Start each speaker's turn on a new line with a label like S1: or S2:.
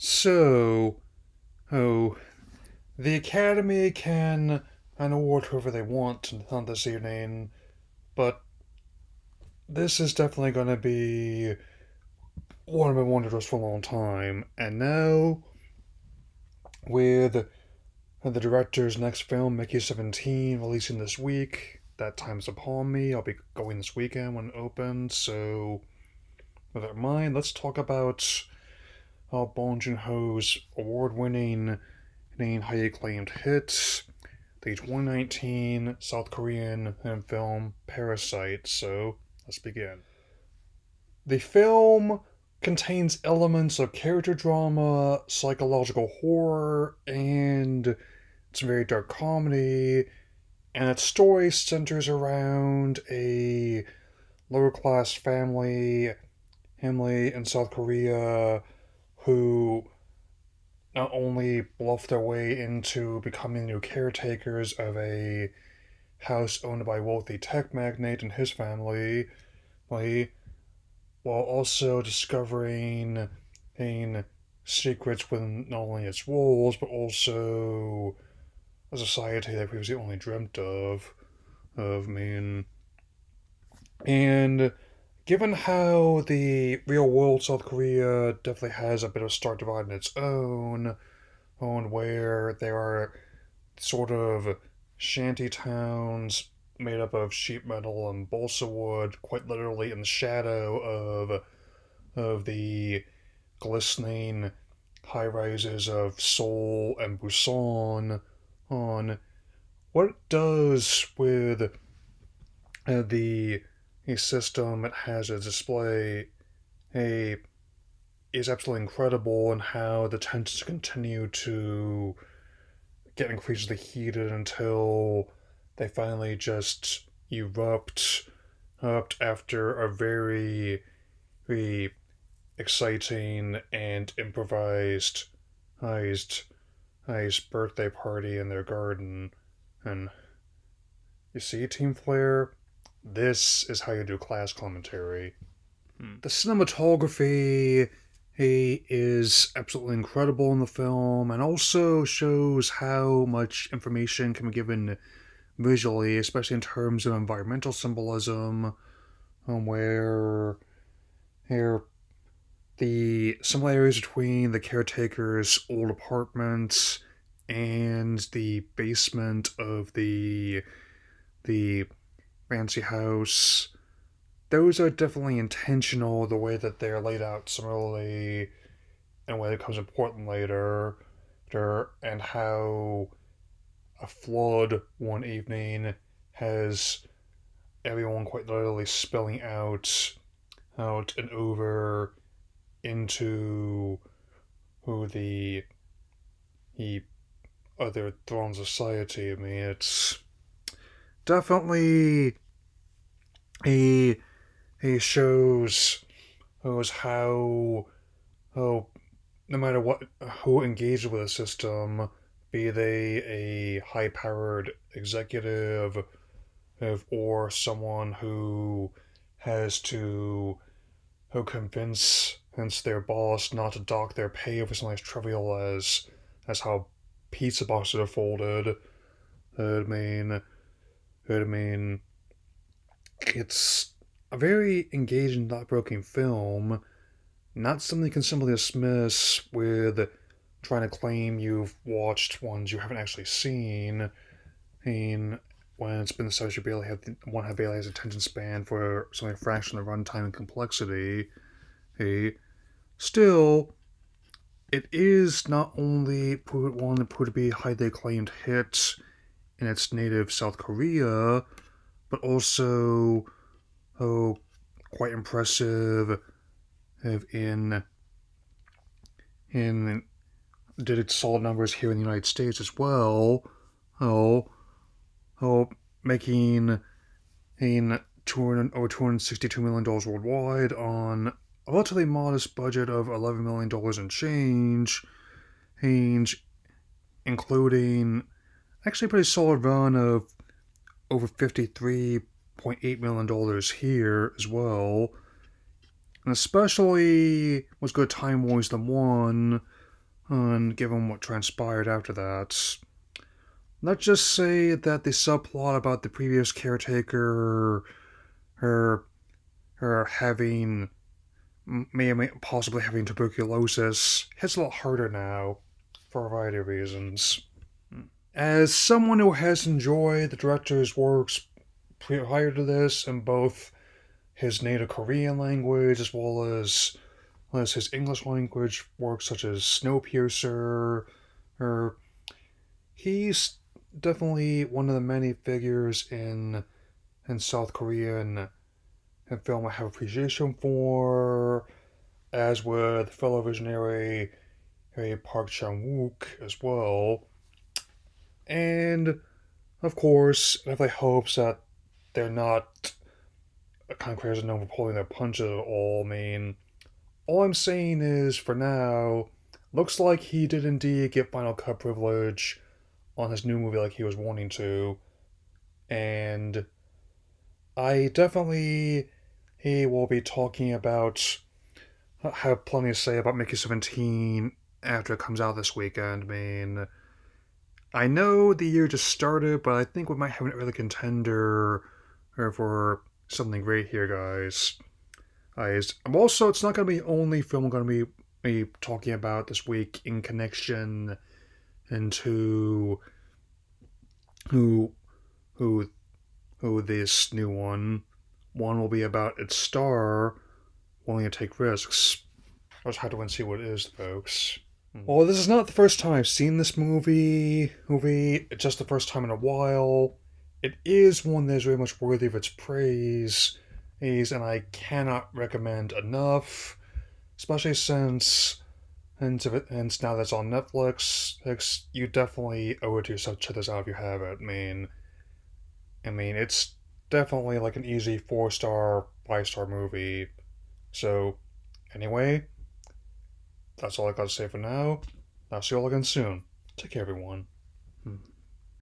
S1: So, oh, the Academy can award whoever they want on this evening, but this is definitely going to be one I've been wanting to for a long time. And now, with the director's next film, Mickey 17, releasing this week, that time's upon me. I'll be going this weekend when it opens, so with that in mind, let's talk about Bong Joon Ho's award-winning and highly acclaimed hit, the 2019 South Korean film Parasite. So let's begin. The film contains elements of character drama, psychological horror, and it's a very dark comedy. And its story centers around a lower class family in South Korea who not only bluff their way into becoming new caretakers of a house owned by a wealthy tech magnate and his family, while also discovering secrets within not only its walls, but also a society they previously only dreamt of. And given how the real world South Korea definitely has a bit of a stark divide in its own where there are sort of shanty towns made up of sheet metal and balsa wood, quite literally in the shadow of the glistening high rises of Seoul and Busan. On what it does with the a system it has a display a is absolutely incredible, and how the tensions continue to get increasingly heated until they finally just erupt after a very exciting and improvised birthday party in their garden. And you see, Team Flare, this is how you do class commentary. The cinematography is absolutely incredible in the film, and also shows how much information can be given visually, especially in terms of environmental symbolism, where here the similarities between the caretaker's old apartment and the basement of the fancy house, those are definitely intentional, the way that they're laid out similarly and when it becomes important later, and how a flood one evening has everyone quite literally spilling out and over into who the other Thrawn society. I mean, it's definitely a shows how no matter what who engages with the system, be they a high powered executive or someone who has to convince their boss not to dock their pay over something as trivial as how pizza boxes are folded. I mean, it's a very engaging, thought-provoking film. Not something you can simply dismiss with trying to claim you've watched ones you haven't actually seen. I mean, when it's been such, one barely has attention span for something a fraction of the runtime and complexity. Hey, still, it is not only one that proved to be a highly acclaimed hit in its native South Korea, but also quite impressive in in did its solid numbers here in the United States as well. Oh, making in over $262 million worldwide on a relatively modest budget of $11 million and change, including actually a pretty solid run of over $53.8 million here as well. And especially was good time wise than one. and given what transpired after that, let's just say that the subplot about the previous caretaker, her, her having, may possibly having tuberculosis, hits a lot harder now, for a variety of reasons. As someone who has enjoyed the director's works prior to this in both his native Korean language as well as his English language works such as Snowpiercer, or he's definitely one of the many figures in South Korean film I have appreciation for, as with fellow visionary Park Chan Wook as well. And of course, I definitely hopes that they're not kind of crazy known for pulling their punches at all. I mean, all I'm saying is, for now, looks like he did indeed get Final Cut privilege on his new movie like he was wanting to, and I definitely he will be talking about have plenty to say about Mickey 17 after it comes out this weekend. I mean, I know the year just started, but I think we might have an early contender for something great here, guys. I'm also, it's not going to be the only film I'm going to be talking about this week in connection into who who who this new one. One will be about its star willing to take risks. I just have to wait and see what it is, folks. Well, this is not the first time I've seen this movie. It's just the first time in a while. It is one that is very much worthy of its praise, and I cannot recommend enough, especially since now that's on Netflix. You definitely owe it to yourself to check this out if you have it. I mean, it's definitely like an easy 4-star, 5-star movie. So, anyway, that's all I got to say for now. I'll see you all again soon. Take care, everyone.